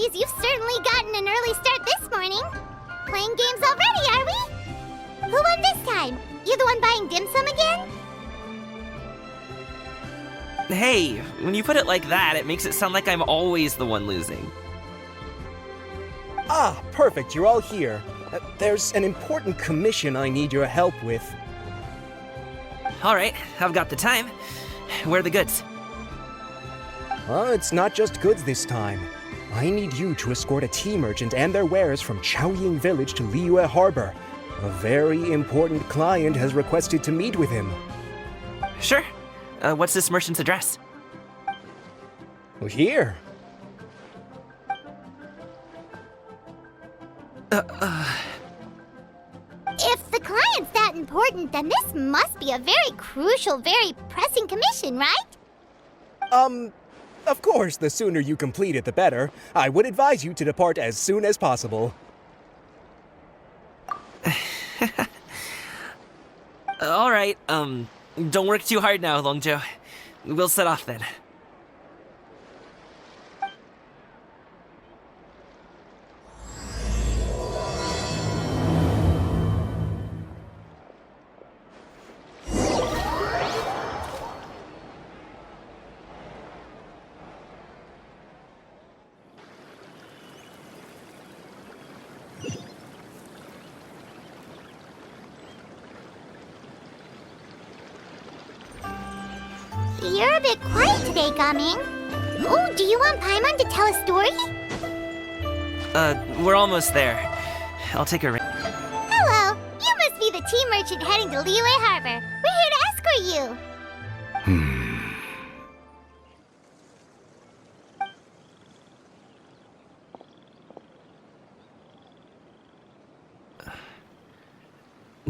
apologies, you've certainly gotten an early start this morning. Playing games already, are we? Who won this time? You the one buying dim sum again? Hey, when you put it like that, it makes it sound like I'm always the one losing. Ah, perfect, you're all here. There's an important commission I need your help with. Alright, I've got the time. Where are the goods? It's not just goods this time. I need you to escort a tea merchant and their wares from Chaoying Village to Liyue Harbor. A very important client has requested to meet with him. Sure. What's this merchant's address? Here. If the client's that important, then this must be a very crucial, very pressing commission, right? Of course, the sooner you complete it, the better. I would advise you to depart as soon as possible. Alright, don't work too hard now, Longjo. We'll set off then. You're a bit quiet today, Gaming. Oh, do you want Paimon to tell a story? We're almost there. I'll take a ring. Hello, you must be the tea merchant heading to Liyue Harbor. We're here to escort you.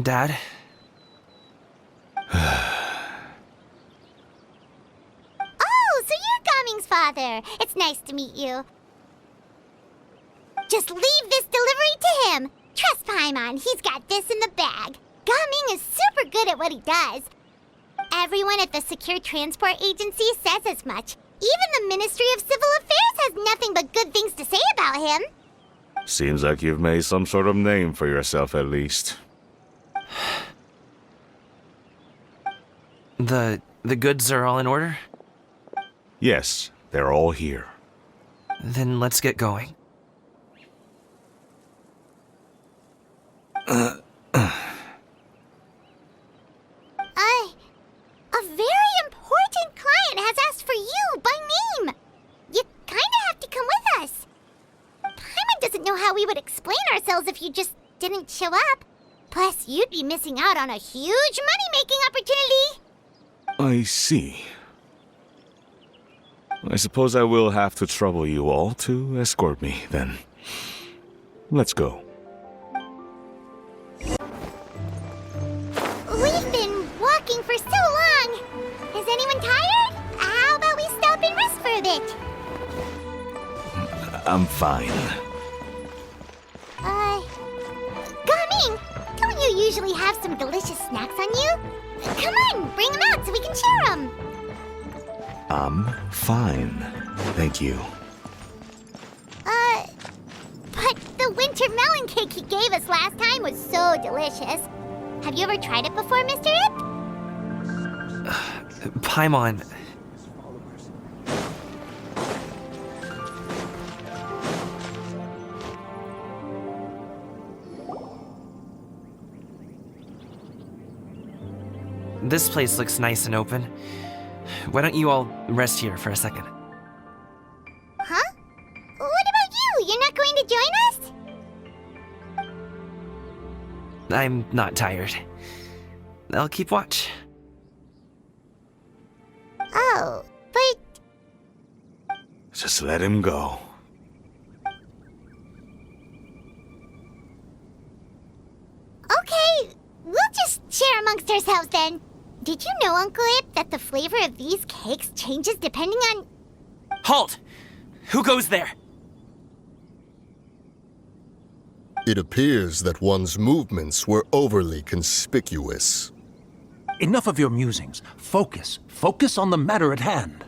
Dad? Oh, so you're Gaming's father. It's nice to meet you. Just leave this delivery to him. Trust Paimon, he's got this in the bag. Gaming is super good at what he does. Everyone at the Secure Transport Agency says as much. Even the Ministry of Civil Affairs has nothing but good things to say about him. Seems like you've made some sort of name for yourself at least. The goods are all in order? Yes, they're all here. Then let's get going. A very important client has asked for you by name. You kinda have to come with us. Paimon doesn't know how we would explain ourselves if you just didn't show up. Plus, you'd be missing out on a huge money-making opportunity. I see. I suppose I will have to trouble you all to escort me, then. Let's go. We've been walking for so long. Is anyone tired? How about we stop and rest for a bit? I'm fine. Gaming, don't you usually have some delicious snacks on you? Come on, bring them out so we can share them. I'm fine. Thank you. But the winter melon cake he gave us last time was so delicious. Have you ever tried it before, Mr. Ip? Paimon. This place looks nice and open. Why don't you all rest here for a second? Huh? What about you? You're not going to join us? I'm not tired. I'll keep watch. Oh, but... Just let him go. Okay, we'll just share amongst ourselves then. Did you know, Uncle Ip, that the flavor of these cakes changes depending on... Halt! Who goes there? It appears that one's movements were overly conspicuous. Enough of your musings. Focus. Focus on the matter at hand.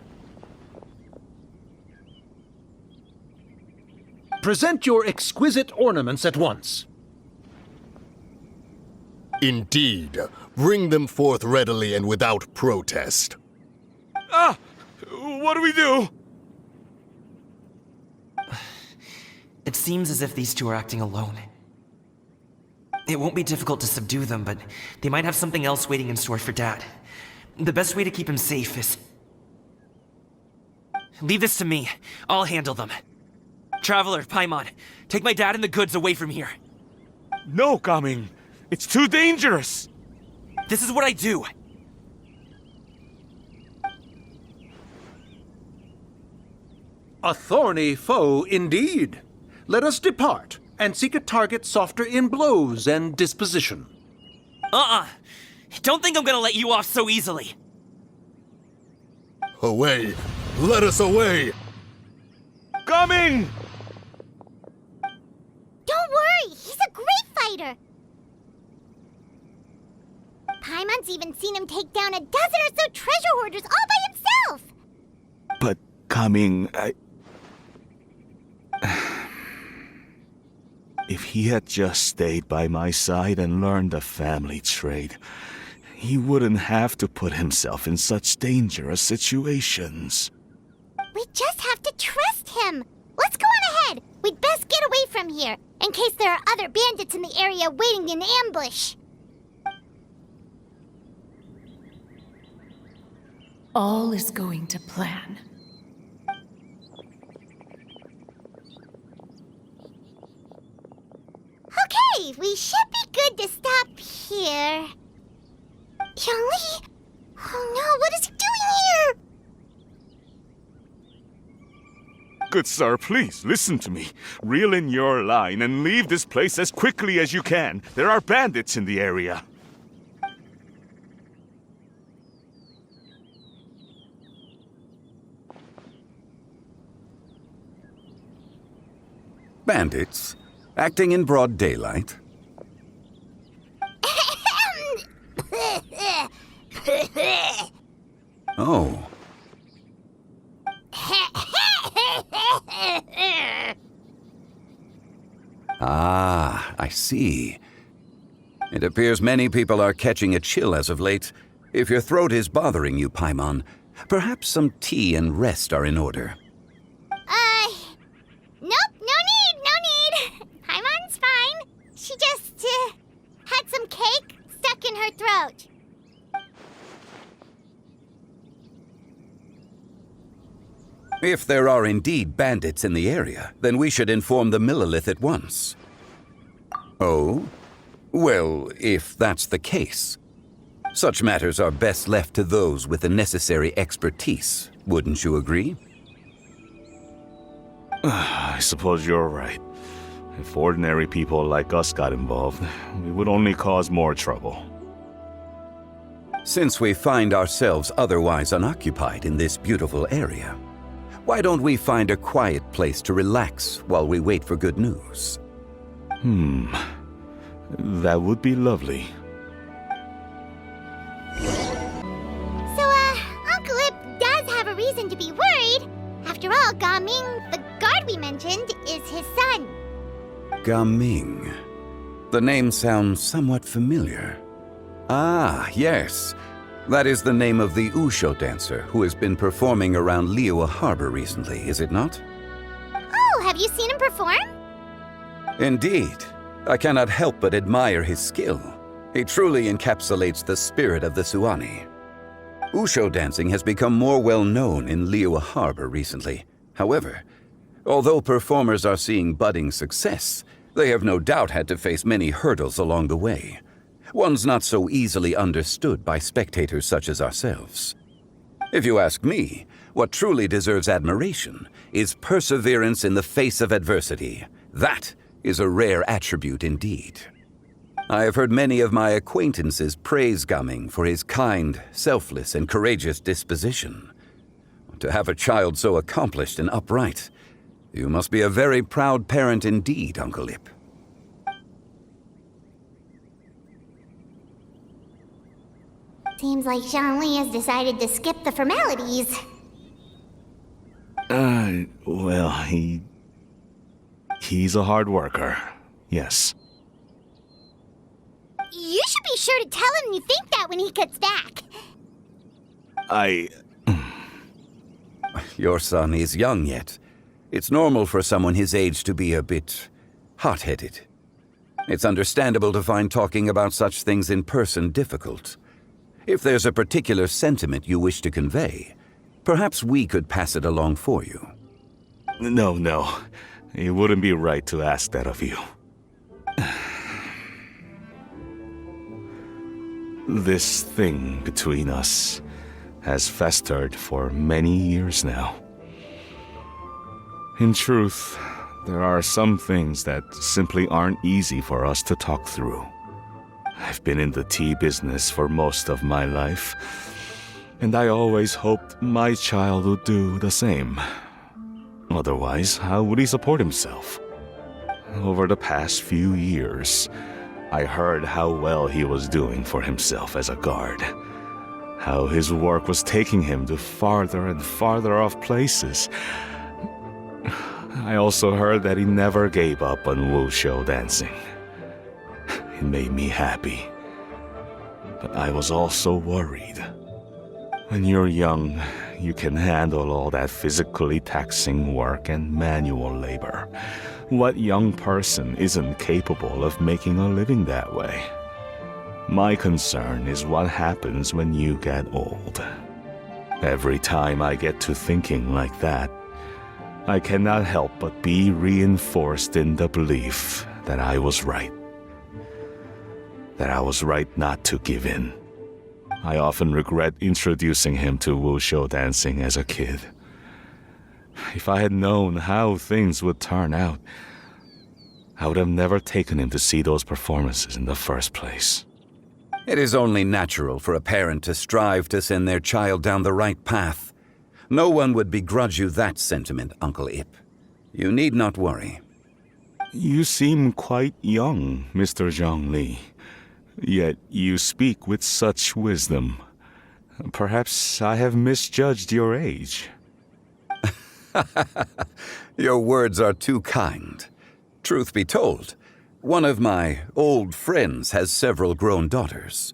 Present your exquisite ornaments at once. Indeed. Bring them forth readily and without protest. Ah! What do we do? It seems as if these two are acting alone. It won't be difficult to subdue them, but they might have something else waiting in store for Dad. The best way to keep him safe is... Leave this to me. I'll handle them. Traveler, Paimon, take my dad and the goods away from here. No, Gaming. It's too dangerous. This is what I do. A thorny foe indeed. Let us depart and seek a target softer in blows and disposition. Don't think I'm gonna let you off so easily. Away! Let us away! Coming! Don't worry, he's a great fighter. Paimon's even seen him take down a dozen or so treasure hoarders all by himself. But Coming, If he had just stayed by my side and learned the family trade, he wouldn't have to put himself in such dangerous situations. We just have to trust him. Let's go on ahead. We'd best get away from here, in case there are other bandits in the area waiting in ambush. All is going to plan. Okay, we should be good to stop here. Yangli? Oh no, what is he doing here? Good sir, please, listen to me. Reel in your line and leave this place as quickly as you can. There are bandits in the area. Bandits? Acting in broad daylight? Oh. Ah, I see. It appears many people are catching a chill as of late. If your throat is bothering you, Paimon, perhaps some tea and rest are in order. Nope, no need. Paimon's fine. She just, had some cake stuck in her throat. If there are indeed bandits in the area, then we should inform the Millelith at once. Oh? Well, if that's the case. Such matters are best left to those with the necessary expertise, wouldn't you agree? I suppose you're right. If ordinary people like us got involved, we would only cause more trouble. Since we find ourselves otherwise unoccupied in this beautiful area, why don't we find a quiet place to relax while we wait for good news? That would be lovely. So, Uncle Ip does have a reason to be worried. After all, Gaming, the guard we mentioned, is his son. Gaming. The name sounds somewhat familiar. Ah, yes. That is the name of the Usho dancer who has been performing around Liyue Harbor recently, is it not? Oh, have you seen him perform? Indeed. I cannot help but admire his skill. He truly encapsulates the spirit of the Suani. Usho dancing has become more well known in Liyue Harbor recently. However, although performers are seeing budding success, they have no doubt had to face many hurdles along the way. One's not so easily understood by spectators such as ourselves. If you ask me, what truly deserves admiration is perseverance in the face of adversity. That is a rare attribute indeed. I have heard many of my acquaintances praise Gaming for his kind, selfless, and courageous disposition. To have a child so accomplished and upright, you must be a very proud parent indeed, Uncle Ip. Seems like Zhangli has decided to skip the formalities. Well, he He's a hard worker, yes. You should be sure to tell him you think that when he gets back. Your son is young yet. It's normal for someone his age to be a bit hot-headed. It's understandable to find talking about such things in person difficult. If there's a particular sentiment you wish to convey, perhaps we could pass it along for you. No. It wouldn't be right to ask that of you. This thing between us has festered for many years now. In truth, there are some things that simply aren't easy for us to talk through. I've been in the tea business for most of my life, and I always hoped my child would do the same. Otherwise, how would he support himself? Over the past few years, I heard how well he was doing for himself as a guard. How his work was taking him to farther and farther off places. I also heard that he never gave up on wushou dancing. It made me happy. But I was also worried. When you're young, you can handle all that physically taxing work and manual labor. What young person isn't capable of making a living that way? My concern is what happens when you get old. Every time I get to thinking like that, I cannot help but be reinforced in the belief that I was right. That I was right not to give in. I often regret introducing him to wushou dancing as a kid. If I had known how things would turn out, I would have never taken him to see those performances in the first place. It is only natural for a parent to strive to send their child down the right path. No one would begrudge you that sentiment, Uncle Ip. You need not worry. You seem quite young, Mr. Zhongli. Yet you speak with such wisdom. Perhaps I have misjudged your age. Your words are too kind. Truth be told, one of my old friends has several grown daughters.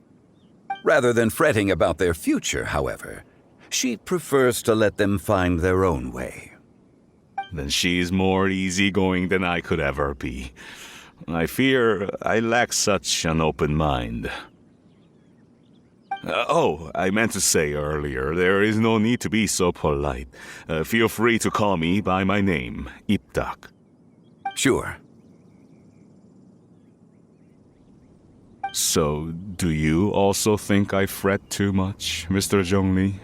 Rather than fretting about their future, however, she prefers to let them find their own way. Then she's more easygoing than I could ever be. I fear I lack such an open mind. I meant to say earlier, there is no need to be so polite. Feel free to call me by my name, Ipdak. Sure. So, do you also think I fret too much, Mr. Zhongli?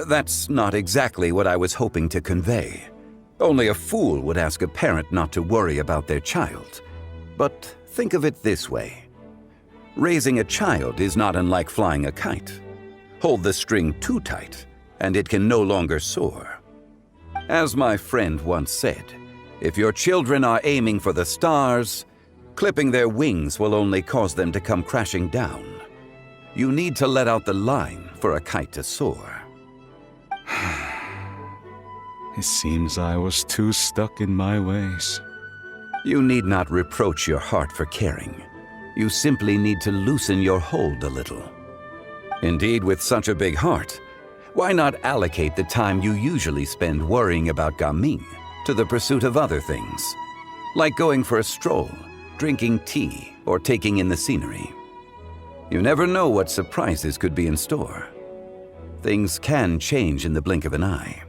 That's not exactly what I was hoping to convey. Only a fool would ask a parent not to worry about their child. But think of it this way. Raising a child is not unlike flying a kite. Hold the string too tight, and it can no longer soar. As my friend once said, if your children are aiming for the stars, clipping their wings will only cause them to come crashing down. You need to let out the line for a kite to soar. It seems I was too stuck in my ways. You need not reproach your heart for caring. You simply need to loosen your hold a little. Indeed, with such a big heart, why not allocate the time you usually spend worrying about Gaming to the pursuit of other things, like going for a stroll, drinking tea, or taking in the scenery? You never know what surprises could be in store. Things can change in the blink of an eye.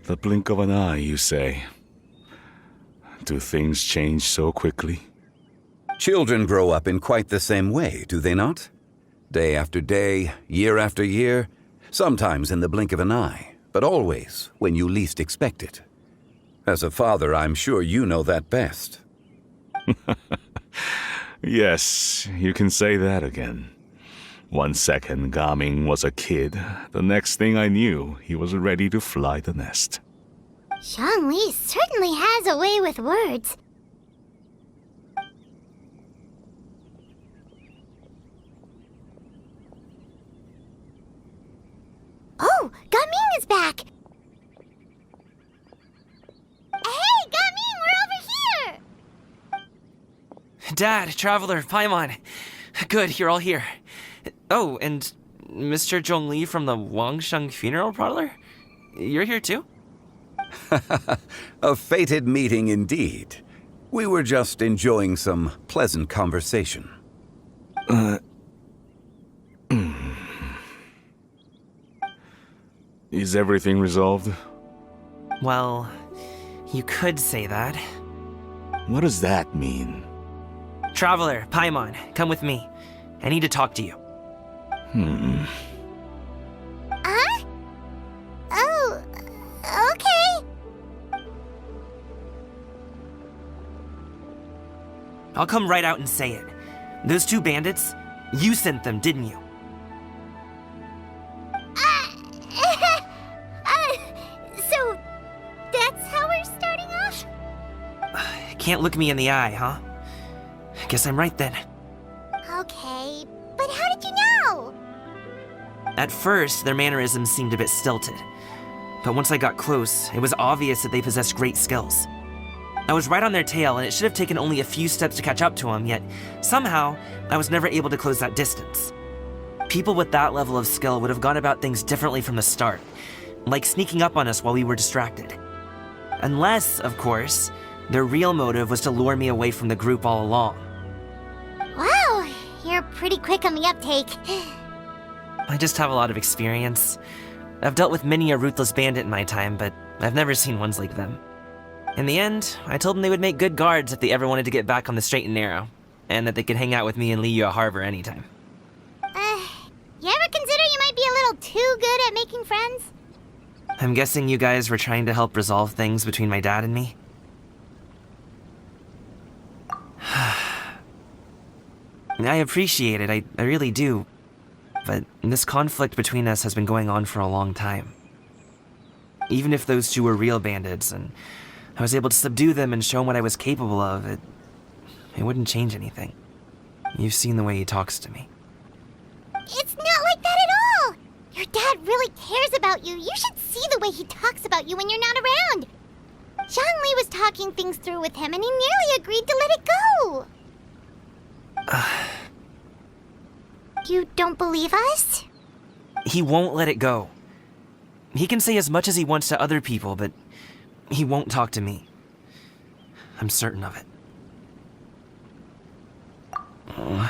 The blink of an eye, you say? Do things change so quickly? Children grow up in quite the same way, do they not? Day after day, year after year, sometimes in the blink of an eye, but always when you least expect it. As a father, I'm sure you know that best. Yes, you can say that again. 1 second, Gaming was a kid. The next thing I knew, he was ready to fly the nest. Zhongli certainly has a way with words. Oh, Gaming is back! Dad, Traveler, Paimon. Good, you're all here. Oh, and Mr. Zhongli from the Wangsheng Funeral Parlor? You're here too? A fated meeting indeed. We were just enjoying some pleasant conversation. Is everything resolved? Well, you could say that. What does that mean? Traveler, Paimon, come with me. I need to talk to you. Huh? Oh, okay. I'll come right out and say it. Those two bandits, you sent them, didn't you? So that's how we're starting off? Can't look me in the eye, huh? Guess I'm right then. Okay, but how did you know? At first, their mannerisms seemed a bit stilted. But once I got close, it was obvious that they possessed great skills. I was right on their tail, and it should have taken only a few steps to catch up to them, yet somehow, I was never able to close that distance. People with that level of skill would have gone about things differently from the start, like sneaking up on us while we were distracted. Unless, of course, their real motive was to lure me away from the group all along. Wow, you're pretty quick on the uptake. I just have a lot of experience. I've dealt with many a ruthless bandit in my time, but I've never seen ones like them. In the end, I told them they would make good guards if they ever wanted to get back on the straight and narrow, and that they could hang out with me in Liyue Harbor anytime. You ever consider you might be a little too good at making friends? I'm guessing you guys were trying to help resolve things between my dad and me? I appreciate it, I really do. But this conflict between us has been going on for a long time. Even if those two were real bandits, and I was able to subdue them and show them what I was capable of, it wouldn't change anything. You've seen the way he talks to me. It's not like that at all! Your dad really cares about you. You should see the way he talks about you when you're not around. Zhongli was talking things through with him, and he nearly agreed to let it go. You don't believe us? He won't let it go. He can say as much as he wants to other people, but he won't talk to me. I'm certain of it. You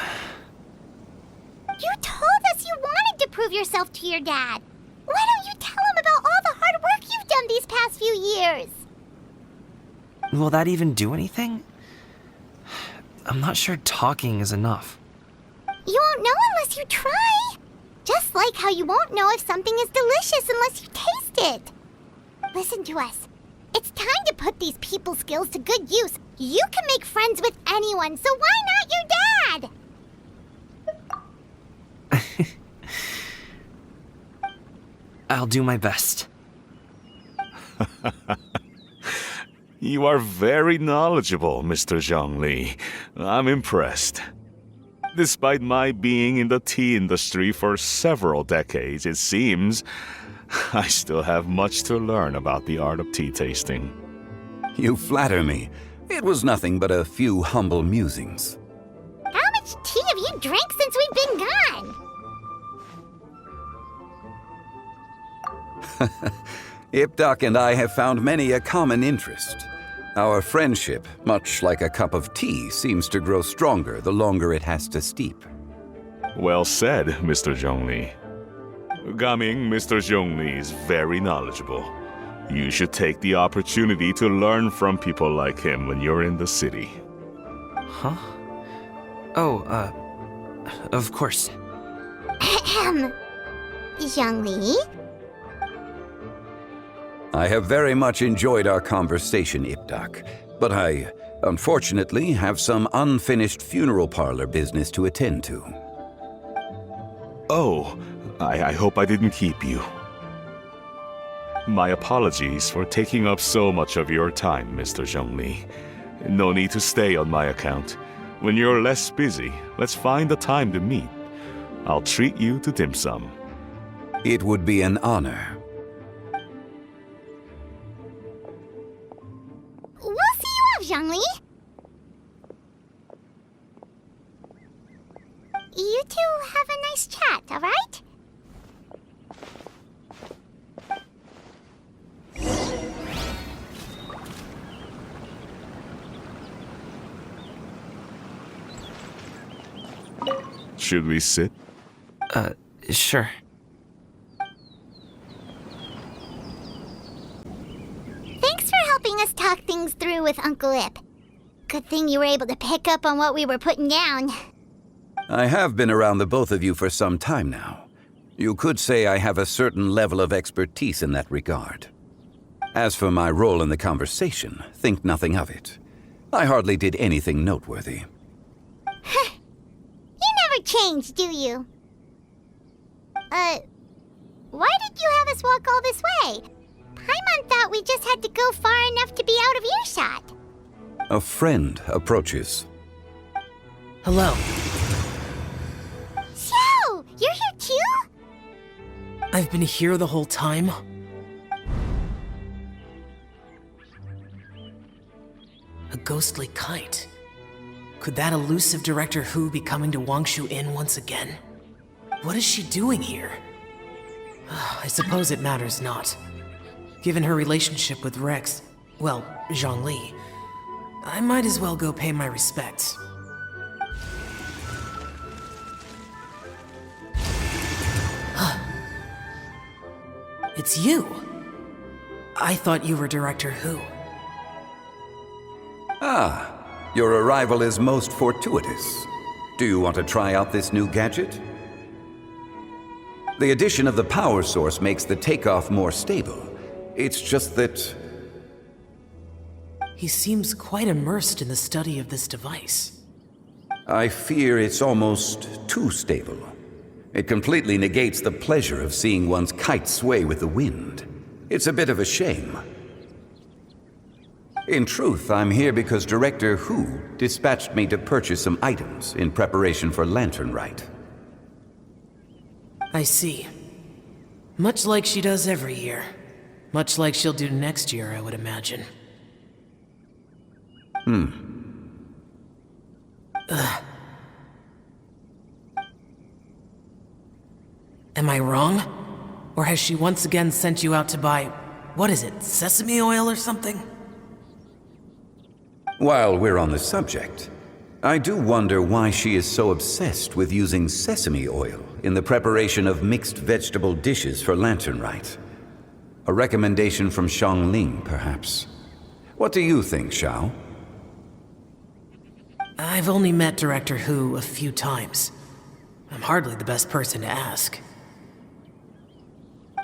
told us you wanted to prove yourself to your dad. Why don't you tell him about all the hard work you've done these past few years? Will that even do anything? I'm not sure talking is enough. You won't know unless you try. Just like how you won't know if something is delicious unless you taste it. Listen to us. It's time to put these people skills to good use. You can make friends with anyone, so why not your dad? I'll do my best. You are very knowledgeable, Mr. Zhongli. I'm impressed. Despite my being in the tea industry for several decades, it seems I still have much to learn about the art of tea tasting. You flatter me. It was nothing but a few humble musings. How much tea have you drank since we've been gone? Ipdak and I have found many a common interest. Our friendship, much like a cup of tea, seems to grow stronger the longer it has to steep. Well said, Mr. Zhongli. Gaming, Mr. Zhongli is very knowledgeable. You should take the opportunity to learn from people like him when you're in the city. Huh? Oh, of course. Ahem. Zhongli? I have very much enjoyed our conversation, Ipdak, but I, unfortunately, have some unfinished funeral parlor business to attend to. Oh, I hope I didn't keep you. My apologies for taking up so much of your time, Mr. Zhongli. No need to stay on my account. When you're less busy, let's find a time to meet. I'll treat you to dim sum. It would be an honor. We'll see you off, Zhongli. you two have a nice chat, alright? Should we sit? Sure. Thanks for helping us talk things through with Uncle Ip. Good thing you were able to pick up on what we were putting down. I have been around the both of you for some time now. You could say I have a certain level of expertise in that regard. As for my role in the conversation, think nothing of it. I hardly did anything noteworthy. You never change, do you? Why did you have us walk all this way? Paimon thought we just had to go far enough to be out of earshot. A friend approaches. Hello. Xiao, you're here too? I've been here the whole time. A ghostly kite. Could that elusive Director Hu be coming to Wangshu Inn once again? What is she doing here? I suppose it matters not. Given her relationship with Rex, well, Zhongli, I might as well go pay my respects. It's you! I thought you were Director Hu. Ah, your arrival is most fortuitous. Do you want to try out this new gadget? The addition of the power source makes the takeoff more stable. It's just that... He seems quite immersed in the study of this device. I fear it's almost too stable. It completely negates the pleasure of seeing one's kite sway with the wind. It's a bit of a shame. In truth, I'm here because Director Hu dispatched me to purchase some items in preparation for Lantern Rite. I see. Much like she does every year. Much like she'll do next year, I would imagine. Am I wrong? Or has she once again sent you out to buy, what is it, sesame oil or something? While we're on the subject, I do wonder why she is so obsessed with using sesame oil in the preparation of mixed vegetable dishes for Lantern Rite. A recommendation from Xiangling, perhaps. What do you think, Xiao? I've only met Director Hu a few times. I'm hardly the best person to ask.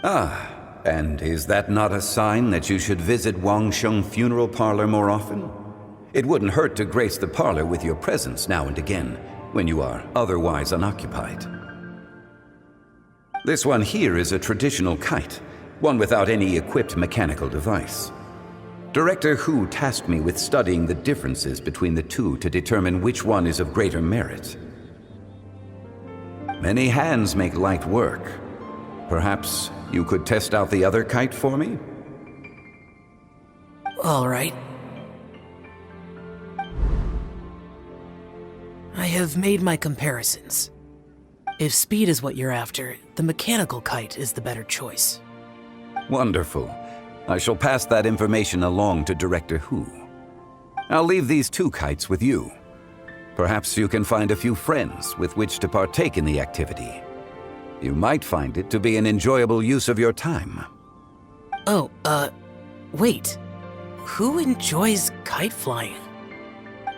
Ah, and is that not a sign that you should visit Wangsheng Funeral Parlor more often? It wouldn't hurt to grace the parlor with your presence now and again, when you are otherwise unoccupied. This one here is a traditional kite, one without any equipped mechanical device. Director Hu tasked me with studying the differences between the two to determine which one is of greater merit. Many hands make light work. Perhaps you could test out the other kite for me? All right. I have made my comparisons. If speed is what you're after, the mechanical kite is the better choice. Wonderful. I shall pass that information along to Director Hu. I'll leave these two kites with you. Perhaps you can find a few friends with which to partake in the activity. You might find it to be an enjoyable use of your time. Oh, wait. Who enjoys kite flying?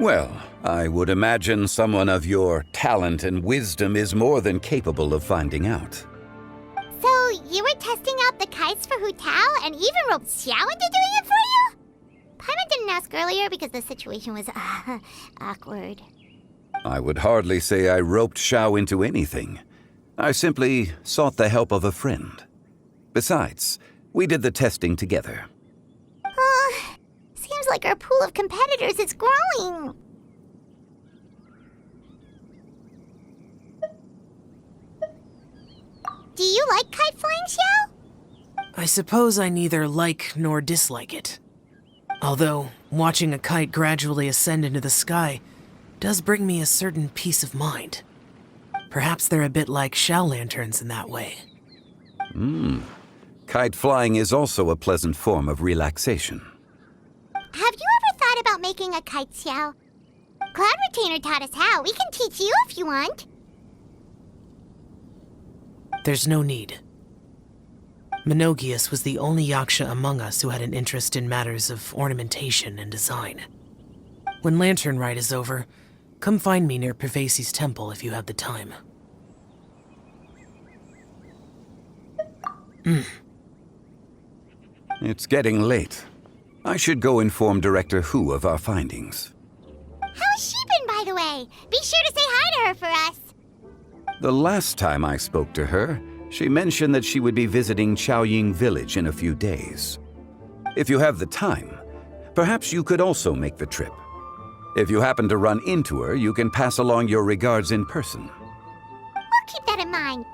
Well, I would imagine someone of your talent and wisdom is more than capable of finding out. So, you were testing out the kites for Hu Tao and even roped Xiao into doing it for you? Paimon didn't ask earlier because the situation was, awkward. I would hardly say I roped Xiao into anything. I simply sought the help of a friend. Besides, we did the testing together. Seems like our pool of competitors is growing. Do you like kite flying, Xiao? I suppose I neither like nor dislike it. Although, watching a kite gradually ascend into the sky does bring me a certain peace of mind. Perhaps they're a bit like shell lanterns in that way. Kite flying is also a pleasant form of relaxation. Have you ever thought about making a kite shell? Cloud Retainer taught us how. We can teach you if you want. There's no need. Menogias was the only Yaksha among us who had an interest in matters of ornamentation and design. When Lantern Rite is over, come find me near Pervasi's temple if you have the time. It's getting late. I should go inform Director Hu of our findings. How's she been, by the way? Be sure to say hi to her for us. The last time I spoke to her, she mentioned that she would be visiting Chaoying Village in a few days. If you have the time, perhaps you could also make the trip. If you happen to run into her, you can pass along your regards in person. We'll keep that in mind.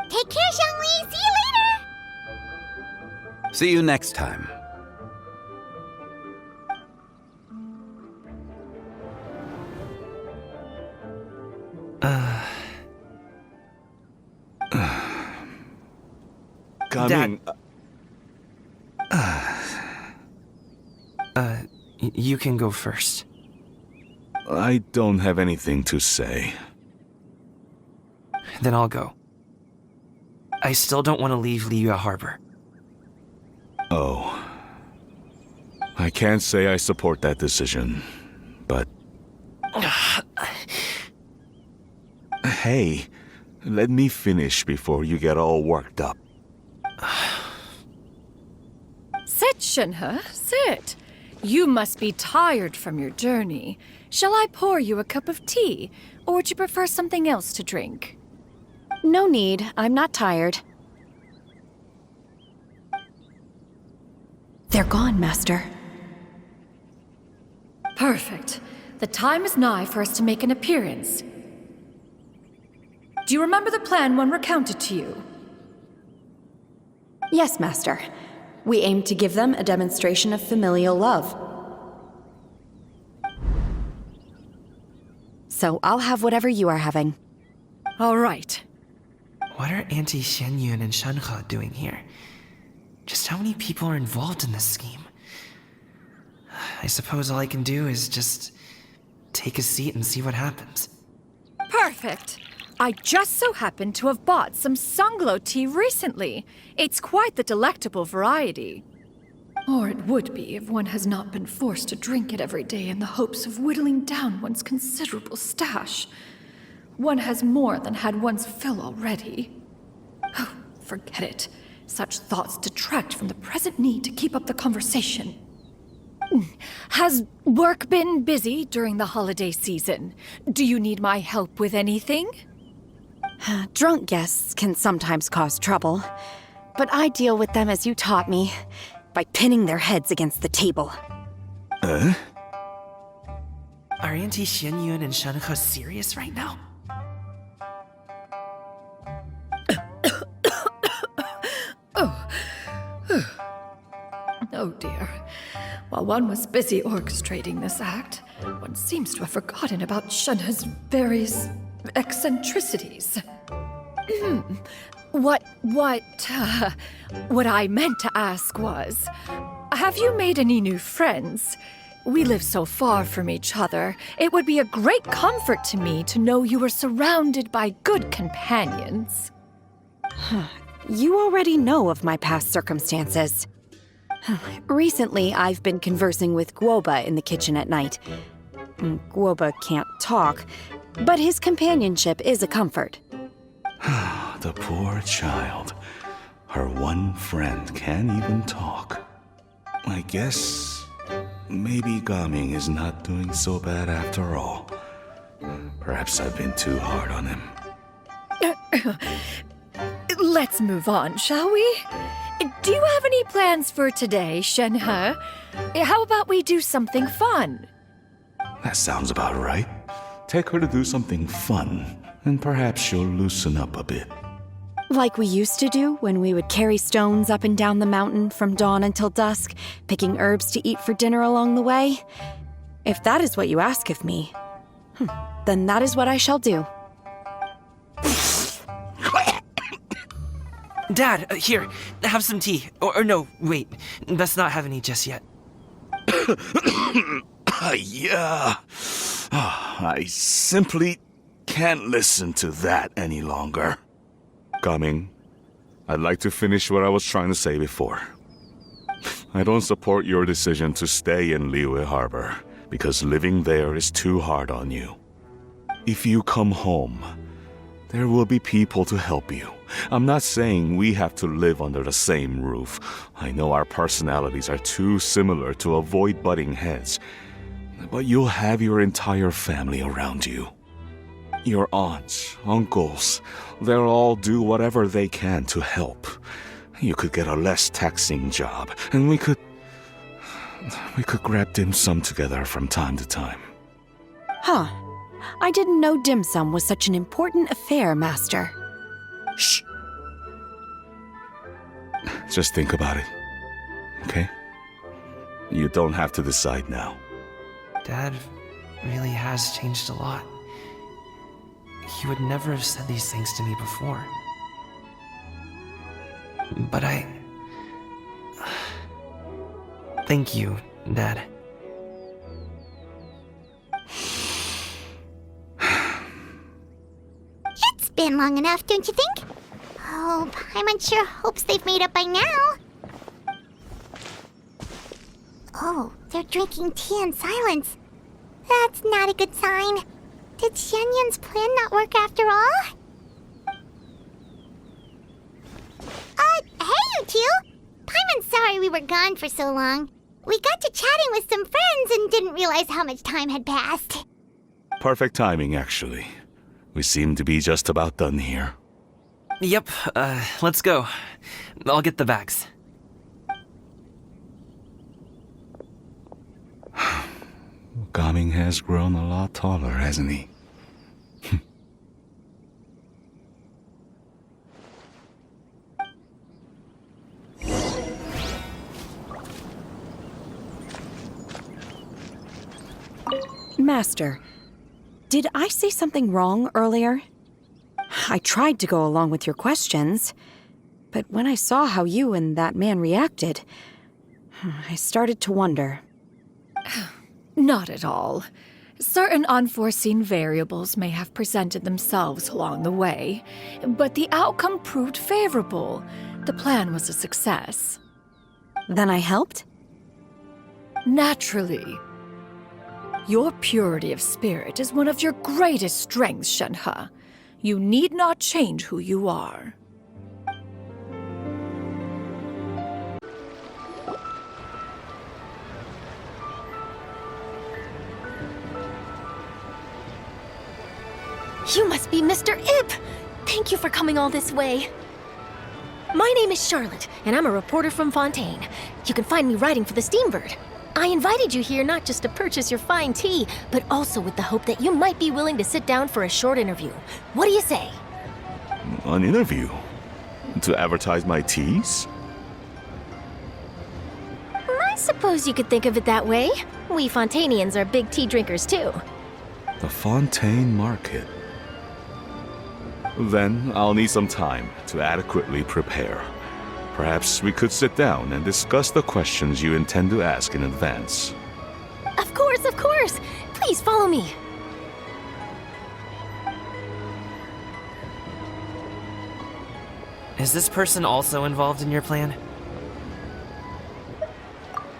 Take care, Zhongli. See you later. See you next time. Coming. You can go first. I don't have anything to say. Then I'll go. I still don't want to leave Liyue Harbor. Oh. I can't say I support that decision, but... Hey, let me finish before you get all worked up. Sit, Shenhe, sit. You must be tired from your journey. Shall I pour you a cup of tea, or would you prefer something else to drink? No need. I'm not tired. They're gone, Master. Perfect. The time is nigh for us to make an appearance. Do you remember the plan one recounted to you? Yes, Master. We aim to give them a demonstration of familial love. So I'll have whatever you are having. All right. What are Auntie Xianyun and Shenhe doing here? Just how many people are involved in this scheme? I suppose all I can do is just take a seat and see what happens. Perfect. I just so happen to have bought some Sunglow tea recently. It's quite the delectable variety. Or it would be if one has not been forced to drink it every day in the hopes of whittling down one's considerable stash. One has more than had one's fill already. Oh, forget it. Such thoughts detract from the present need to keep up the conversation. Has work been busy during the holiday season? Do you need my help with anything? Drunk guests can sometimes cause trouble, but I deal with them as you taught me, by pinning their heads against the table. Are Auntie Xianyun and Shenhe serious right now? Oh dear. While one was busy orchestrating this act, one seems to have forgotten about Shenhe's various eccentricities. What I meant to ask was, have you made any new friends? We live so far from each other. It would be a great comfort to me to know you were surrounded by good companions. You already know of my past circumstances. Recently, I've been conversing with Guoba in the kitchen at night. Guoba can't talk, but his companionship is a comfort. The poor child. Her one friend can't even talk. I guess maybe Gaming is not doing so bad after all. Perhaps I've been too hard on him. Let's move on, shall we? Do you have any plans for today, Shenhe? How about we do something fun? That sounds about right. Take her to do something fun, and perhaps she'll loosen up a bit. Like we used to do when we would carry stones up and down the mountain from dawn until dusk, picking herbs to eat for dinner along the way? If that is what you ask of me, then that is what I shall do. Dad, here, have some tea. Or no, wait, best not have any just yet. Yeah. I simply can't listen to that any longer. Coming. I'd like to finish what I was trying to say before. I don't support your decision to stay in Liyue Harbor, because living there is too hard on you. If you come home, there will be people to help you. I'm not saying we have to live under the same roof. I know our personalities are too similar to avoid butting heads. But you'll have your entire family around you. Your aunts, uncles, they'll all do whatever they can to help. You could get a less taxing job, and we could grab dim sum together from time to time. Huh. I didn't know dim sum was such an important affair, Master. Shh. Just think about it, okay? You don't have to decide now. Dad really has changed a lot. He would never have said these things to me before. But thank you, Dad. It's been long enough, don't you think? Oh, Paimon sure hopes they've made up by now. Oh, they're drinking tea in silence. That's not a good sign. Did Xianyun's plan not work after all? Hey you two! Paimon's sorry we were gone for so long. We got to chatting with some friends and didn't realize how much time had passed. Perfect timing, actually. We seem to be just about done here. Yep, let's go. I'll get the bags. Gaming has grown a lot taller, hasn't he? Master, did I say something wrong earlier? I tried to go along with your questions, but when I saw how you and that man reacted, I started to wonder. Not at all. Certain unforeseen variables may have presented themselves along the way, but the outcome proved favorable. The plan was a success. Then I helped? Naturally. Your purity of spirit is one of your greatest strengths, Shenhe. You need not change who you are. You must be Mr. Ip! Thank you for coming all this way. My name is Charlotte, and I'm a reporter from Fontaine. You can find me writing for the Steambird. I invited you here not just to purchase your fine tea, but also with the hope that you might be willing to sit down for a short interview. What do you say? An interview? To advertise my teas? I suppose you could think of it that way. We Fontainians are big tea drinkers, too. The Fontaine Market. Then I'll need some time to adequately prepare. Perhaps we could sit down and discuss the questions you intend to ask in advance. Of course, of course! Please follow me. Is this person also involved in your plan?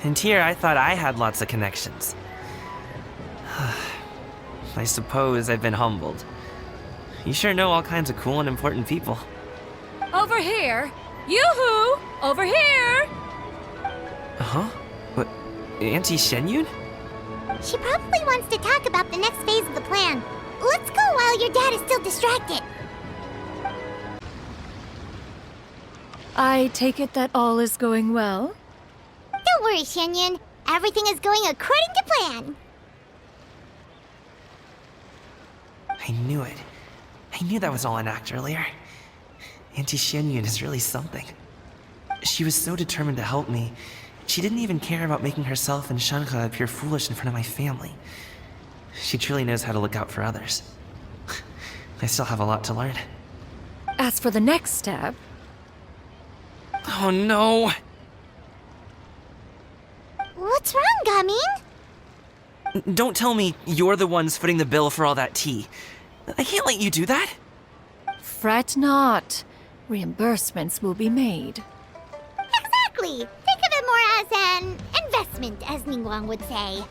And here I thought I had lots of connections. I suppose I've been humbled. You sure know all kinds of cool and important people. Over here! Yoo-hoo! Over here! Huh? What? Auntie Shenyun? She probably wants to talk about the next phase of the plan. Let's go while your dad is still distracted. I take it that all is going well? Don't worry, Shenyun. Everything is going according to plan. I knew it. I knew that was all an act earlier. Auntie Shenyun is really something. She was so determined to help me. She didn't even care about making herself and Shenhe appear foolish in front of my family. She truly knows how to look out for others. I still have a lot to learn. As for the next step, Oh no. What's wrong, Gaming? Don't tell me you're the ones footing the bill for all that tea. I can't let you do that. Fret not. Reimbursements will be made. Exactly. Think of it more as an investment, as Ningguang would say.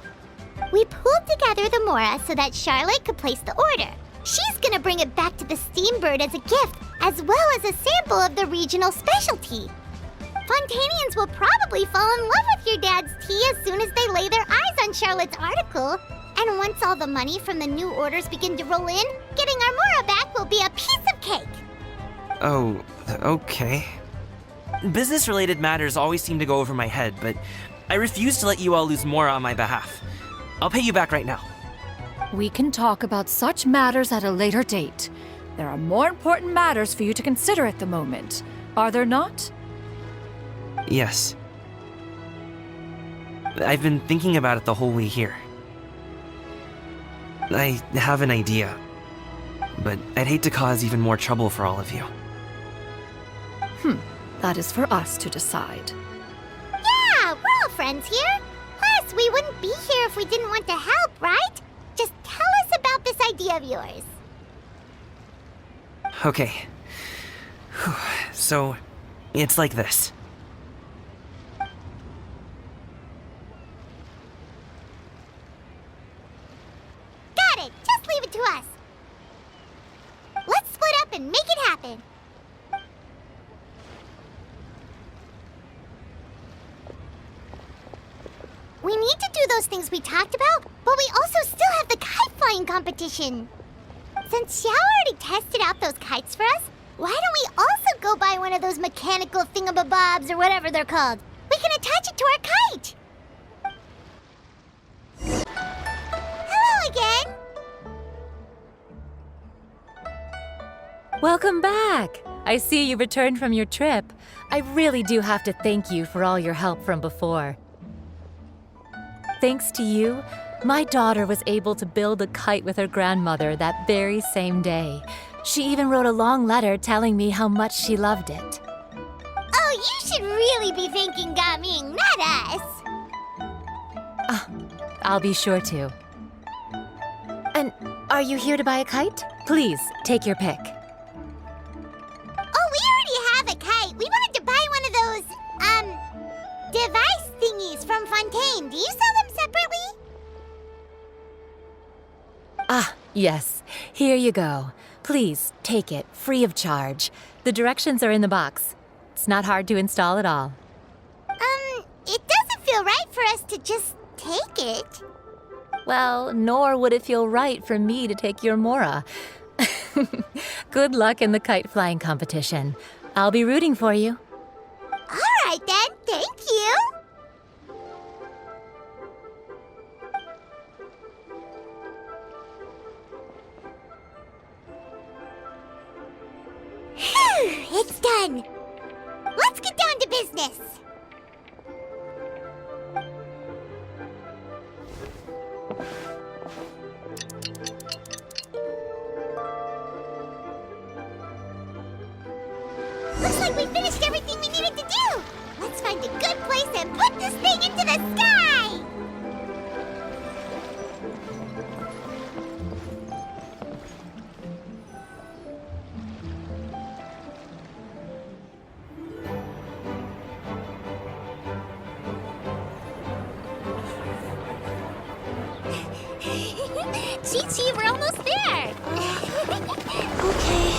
We pooled together the Mora so that Charlotte could place the order. She's gonna bring it back to the Steambird as a gift, as well as a sample of the regional specialty. Fontanians will probably fall in love with your dad's tea as soon as they lay their eyes on Charlotte's article. And once all the money from the new orders begin to roll in, getting our Mora back will be a piece of cake. Oh, okay. Business-related matters always seem to go over my head, but I refuse to let you all lose Mora on my behalf. I'll pay you back right now. We can talk about such matters at a later date. There are more important matters for you to consider at the moment, are there not? Yes. I've been thinking about it the whole way here. I have an idea, but I'd hate to cause even more trouble for all of you. That is for us to decide. Yeah, we're all friends here. Plus, we wouldn't be here if we didn't want to help, right? Just tell us about this idea of yours. Okay. So, it's like this. Got it. Just leave it to us. Let's split up and make it happen. We need to do those things we talked about, but we also still have the kite flying competition. Since Xiao already tested out those kites for us, why don't we also go buy one of those mechanical thingamabobs or whatever they're called? We can attach it to our kite. Hello again. Welcome back! I see you returned from your trip. I really do have to thank you for all your help from before. Thanks to you, my daughter was able to build a kite with her grandmother that very same day. She even wrote a long letter telling me how much she loved it. Oh, you should really be thanking Gaming, not us. I'll be sure to. And are you here to buy a kite? Please, take your pick. Oh, we already have a kite. We wanted to buy one of those, device thingies from Fontaine. Do you sell them separately? Yes. Here you go. Please, take it, free of charge. The directions are in the box. It's not hard to install at all. It doesn't feel right for us to just take it. Well, nor would it feel right for me to take your Mora. Good luck in the kite flying competition. I'll be rooting for you. All right, then. Thank you. Phew, it's done. Let's get down to business. Looks like we finished everything we needed to do. Let's find a good place and put this thing into the sky. Chi-Chi, we're almost there. Okay.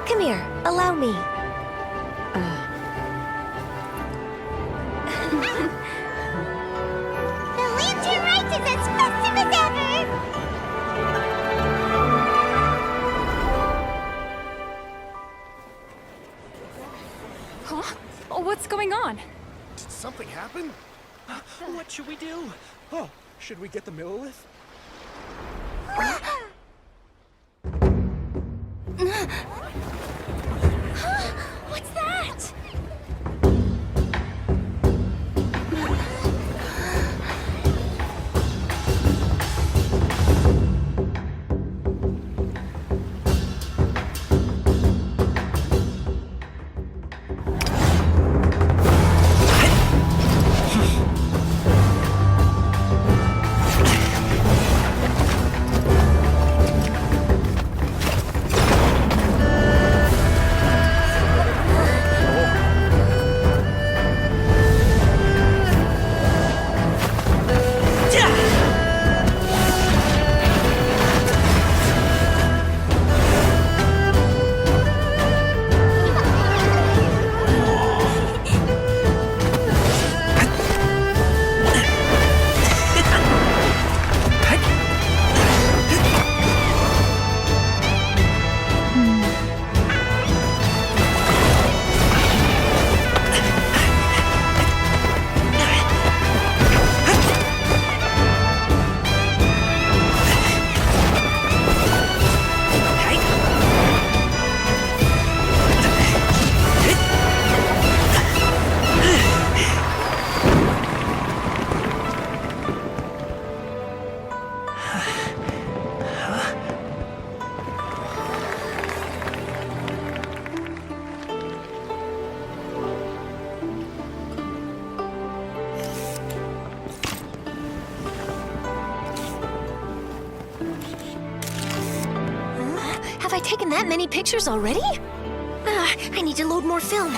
Come here, allow me. The lantern rite is as festive as ever! Huh? Oh, what's going on? Did something happen? What should we do? Oh, should we get the Millilith? Have I taken that many pictures already? I need to load more film.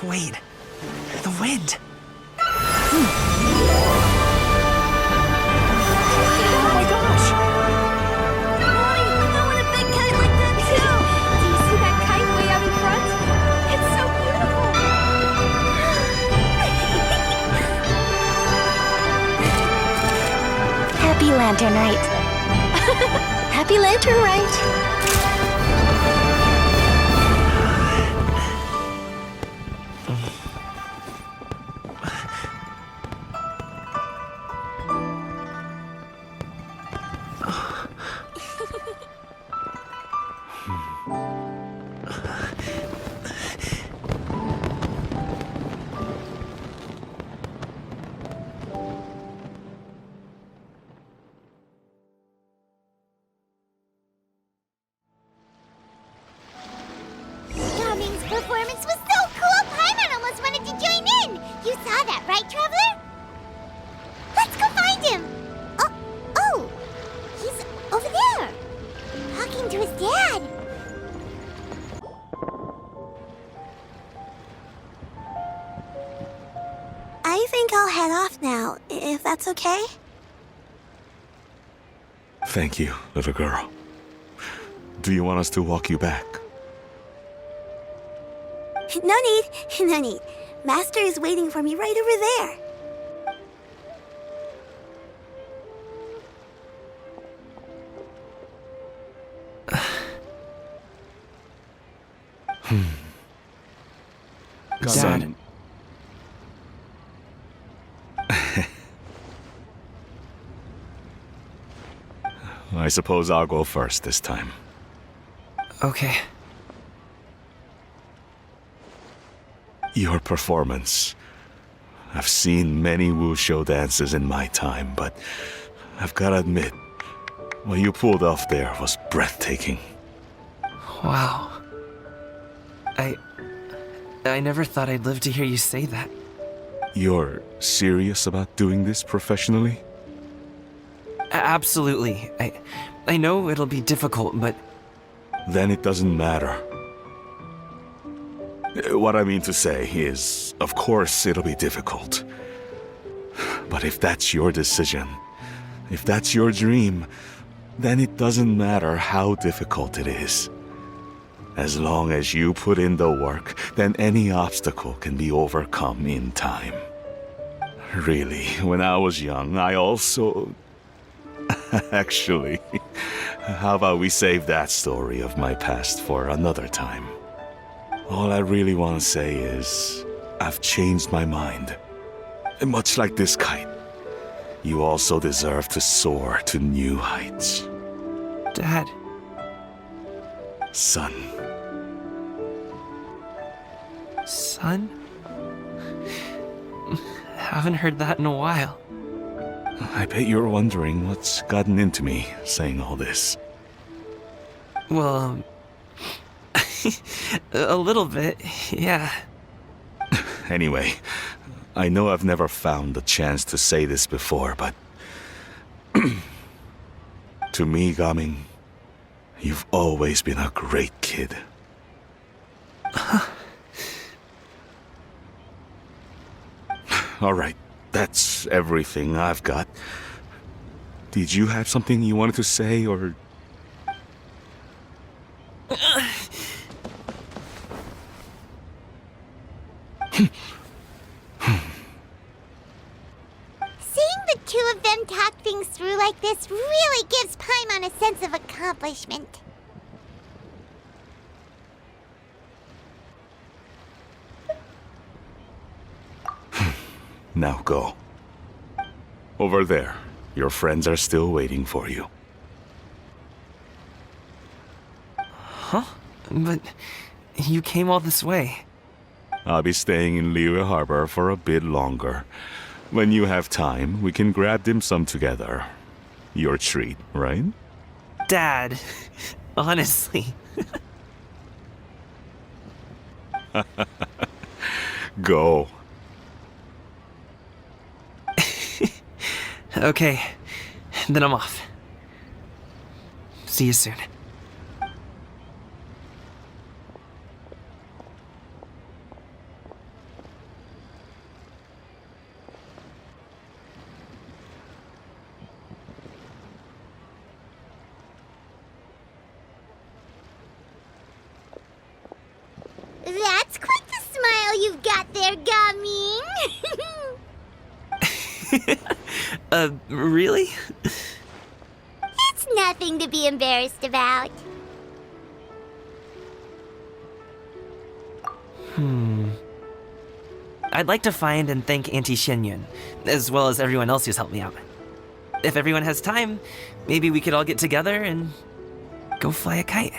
Wait, the wind. Oh my gosh! Mommy, I want a big kite like that too! Do you see that kite way out in front? It's so beautiful! Happy Lantern Rite. Happy Lantern Rite! Gaming's performance was so cool, Paimon almost wanted to join in! You saw that, right, Traveler? Let's go find him! Oh, he's over there, talking to his dad. I think I'll head off now, if that's okay. Thank you, little girl. Do you want us to walk you back? No need. Master is waiting for me right over there. Dad. I suppose I'll go first this time. Okay. Your performance. I've seen many wushou dances in my time, but I've gotta admit, what you pulled off there was breathtaking. Wow. I never thought I'd live to hear you say that. You're serious about doing this professionally? Absolutely. I know it'll be difficult, but... Then it doesn't matter. What I mean to say is, of course it'll be difficult. But if that's your decision, if that's your dream, then it doesn't matter how difficult it is. As long as you put in the work, then any obstacle can be overcome in time. Really, when I was young, I also... Actually, how about we save that story of my past for another time? All I really want to say is, I've changed my mind. And much like this kite, you also deserve to soar to new heights. Dad. Son. Son? Haven't heard that in a while. I bet you're wondering what's gotten into me saying all this. Well, a little bit, yeah. Anyway, I know I've never found the chance to say this before, but... to me, Gaming, you've always been a great kid. All right, that's everything I've got. Did you have something you wanted to say, or... Seeing the two of them talk things through like this really gives Paimon and a sense of accomplishment. Now go. Over there. Your friends are still waiting for you. Huh? But you came all this way. I'll be staying in Liyue Harbor for a bit longer. When you have time, we can grab dim sum together. Your treat, right? Dad, honestly. Go. Okay, then I'm off. See you soon. That's quite the smile you've got there, Gaming. Really? It's nothing to be embarrassed about. I'd like to find and thank Auntie Xinyun, as well as everyone else who's helped me out. If everyone has time, maybe we could all get together and go fly a kite.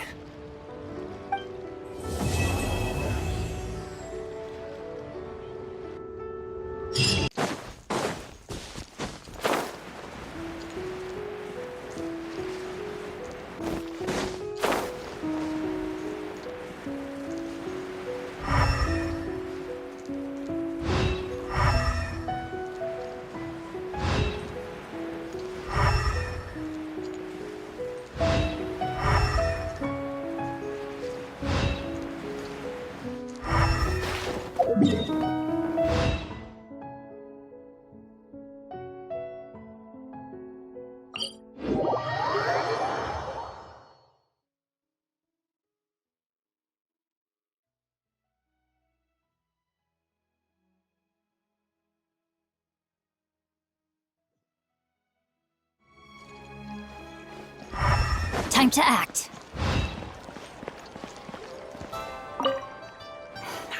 Time to act.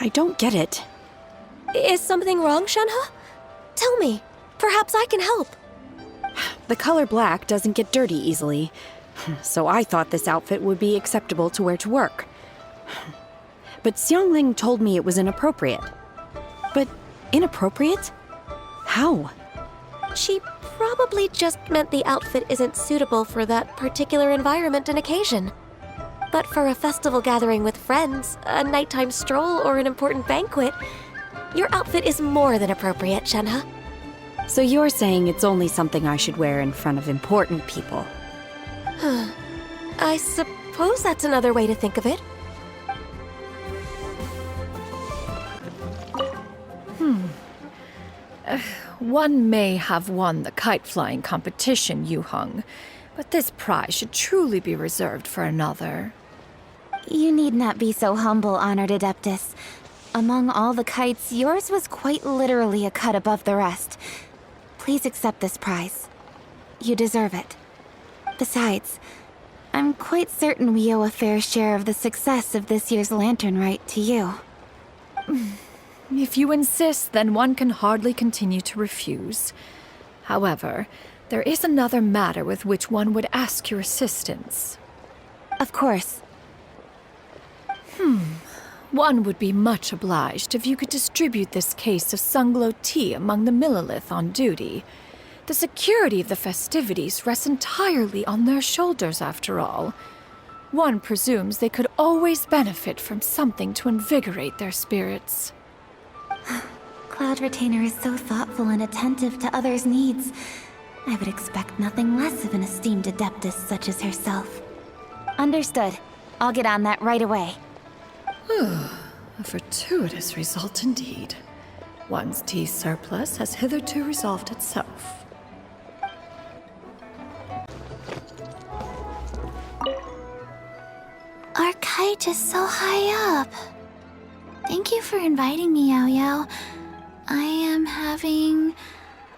I don't get it. Is something wrong, Shenhe? Tell me. Perhaps I can help. The color black doesn't get dirty easily, so I thought this outfit would be acceptable to wear to work. But Xiangling told me it was inappropriate. But inappropriate? How? She probably just meant the outfit isn't suitable for that particular environment and occasion. But for a festival gathering with friends, a nighttime stroll, or an important banquet, your outfit is more than appropriate, Shenhe. So you're saying it's only something I should wear in front of important people? I suppose that's another way to think of it. One may have won the kite flying competition, Yu Heng, but this prize should truly be reserved for another. You need not be so humble, Honored Adeptus. Among all the kites, yours was quite literally a cut above the rest. Please accept this prize. You deserve it. Besides, I'm quite certain we owe a fair share of the success of this year's lantern rite to you. If you insist, then one can hardly continue to refuse. However, there is another matter with which one would ask your assistance. Of course. One would be much obliged if you could distribute this case of Sunglow tea among the Millilith on duty. The security of the festivities rests entirely on their shoulders, after all. One presumes they could always benefit from something to invigorate their spirits. Cloud Retainer is so thoughtful and attentive to others' needs. I would expect nothing less of an esteemed adeptus such as herself. Understood. I'll get on that right away. A fortuitous result indeed. One's tea surplus has hitherto resolved itself. Our kite is so high up. Thank you for inviting me, Yao Yao. I am having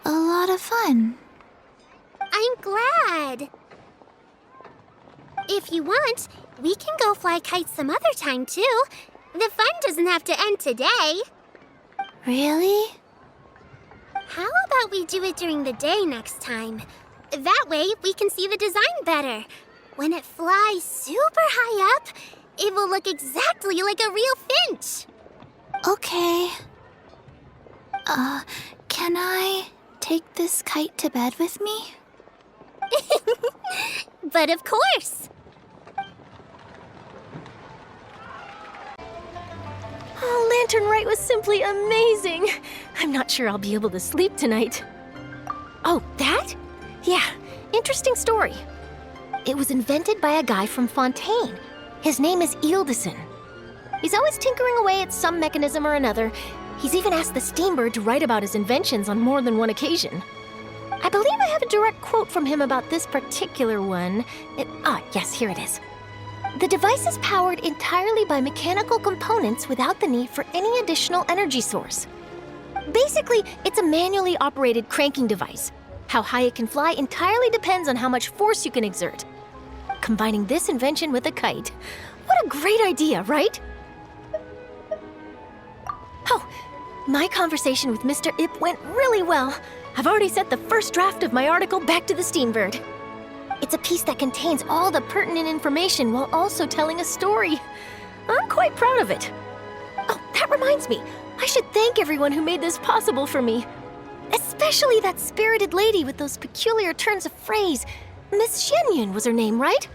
a lot of fun. I'm glad. If you want, we can go fly kites some other time, too. The fun doesn't have to end today. Really? How about we do it during the day next time? That way, we can see the design better. When it flies super high up, it will look exactly like a real finch. Okay. Can I take this kite to bed with me? But of course! Oh, Lantern Rite was simply amazing. I'm not sure I'll be able to sleep tonight. Oh, that? Yeah, interesting story. It was invented by a guy from Fontaine. His name is Ildison. He's always tinkering away at some mechanism or another. He's even asked the Steambird to write about his inventions on more than one occasion. I believe I have a direct quote from him about this particular one. Yes, here it is. The device is powered entirely by mechanical components without the need for any additional energy source. Basically, it's a manually operated cranking device. How high it can fly entirely depends on how much force you can exert. Combining this invention with a kite. What a great idea, right? Oh, my conversation with Mr. Ip went really well. I've already sent the first draft of my article back to the Steambird. It's a piece that contains all the pertinent information while also telling a story. I'm quite proud of it. Oh, that reminds me. I should thank everyone who made this possible for me. Especially that spirited lady with those peculiar turns of phrase. Miss Shenyun was her name, right?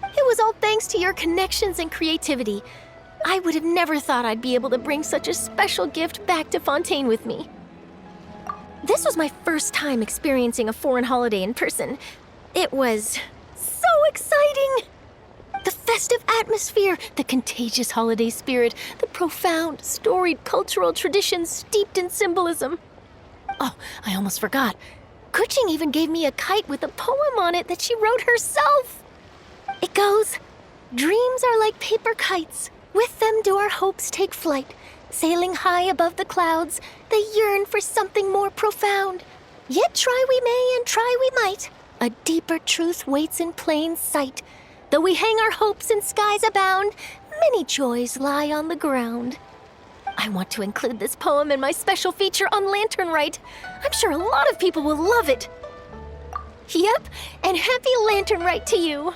It was all thanks to your connections and creativity. I would have never thought I'd be able to bring such a special gift back to Fontaine with me. This was my first time experiencing a foreign holiday in person. It was so exciting! The festive atmosphere, the contagious holiday spirit, the profound, storied cultural traditions steeped in symbolism. Oh, I almost forgot. Kuching even gave me a kite with a poem on it that she wrote herself. It goes, "Dreams are like paper kites. With them do our hopes take flight. Sailing high above the clouds, they yearn for something more profound. Yet try we may and try we might. A deeper truth waits in plain sight. Though we hang our hopes in skies abound, many joys lie on the ground." I want to include this poem in my special feature on Lantern Rite. I'm sure a lot of people will love it. Yep, and happy Lantern Rite to you.